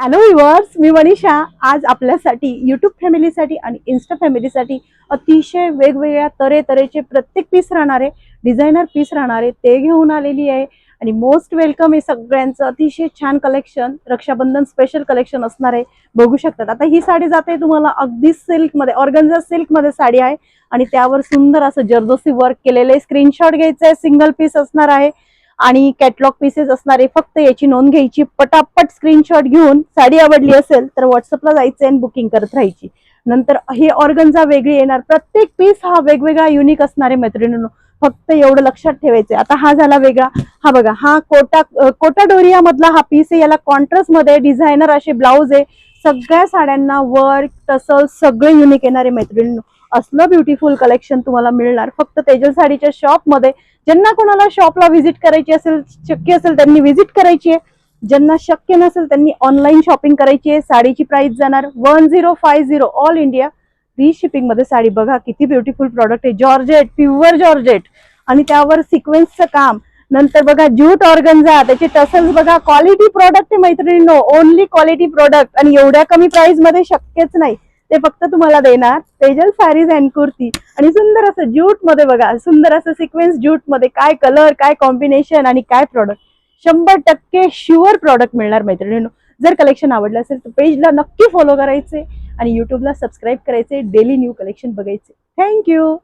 Hello viewers, मी मनीषा आज आपल्यासाठी YouTube फॅमिलीसाठी आणि इन्स्टा फॅमिलीसाठी अतिशय वेगवेगळ्या तऱ्हेचे प्रत्येक पीस राहणारे डिझायनर पीस राहणारे ते घेऊन आलेली आहे. आणि मोस्ट वेलकम हे सगळ्यांचं अतिशय छान कलेक्शन, रक्षाबंधन स्पेशल कलेक्शन असणार आहे. बघू शकतात. आता ही साडी जाते तुम्हाला अगदी सिल्कमध्ये, ऑर्गन्झा सिल्कमध्ये साडी आहे आणि त्यावर सुंदर असं जर्दोसी वर्क केलेले. स्क्रीनशॉट घ्यायचा आहे, सिंगल पीस असणार आहे आणि कॅटलॉग पीसेस असणारे. फक्त याची नोंद घ्यायची, पटापट स्क्रीनशॉट घेऊन साडी आवडली असेल तर व्हॉट्सअपला जायचं आणि बुकिंग करत राहायची. नंतर ही ऑर्गन्झा वेगळी येणार, प्रत्येक पीस हा वेगवेगळा युनिक असणारे मैत्रिणींनो. फक्त एवढं लक्षात ठेवायचं. आता हा झाला वेगळा. हा बघा, हा कोटा डोरिया मधला हा पीस आहे. याला कॉन्ट्रास्ट मध्ये डिझायनर असे ब्लाउज आहे. सगळ्या साड्यांना वर्क तसं सगळे युनिक येणारे मैत्रिणींनो. असलं ब्युटिफुल कलेक्शन तुम्हाला मिळणार फक्त तेजल साडीच्या शॉप मध्ये. ज्यांना कोणाला शॉपला व्हिजिट करायची असेल, शक्य असेल त्यांनी व्हिजिट करायची आहे. ज्यांना शक्य नसेल त्यांनी ऑनलाईन शॉपिंग करायची आहे. साडीची प्राइस जाणार 1050 ऑल इंडिया. फ्री शिपिंग मध्ये साडी. बघा किती ब्युटिफुल प्रॉडक्ट आहे. जॉर्जेट, प्युअर जॉर्जेट आणि त्यावर सिक्वेन्सचं काम. नंतर बघा ज्यूट ऑर्गन्झा, त्याचे टसल्स बघा. क्वालिटी प्रॉडक्ट आहे मैत्रिणींनो, ओनली क्वालिटी प्रॉडक्ट. आणि एवढ्या कमी प्राइस मध्ये शक्यच नाही. ते फक्त तुम्हाला देणार तेजल साडीज अँड कुर्ती. आणि सुंदर असं ज्यूट मध्ये बघा, सुंदर असं सिक्वेन्स ज्यूट मध्ये. काय कलर, काय कॉम्बिनेशन आणि काय प्रॉडक्ट. 100% शुअर प्रॉडक्ट मिळणार मैत्रिणींनो. जर कलेक्शन आवडलं असेल तर पेजला नक्की फॉलो करायचे आणि युट्यूबला सबस्क्राईब करायचे. डेली न्यू कलेक्शन बघायचे. थँक्यू.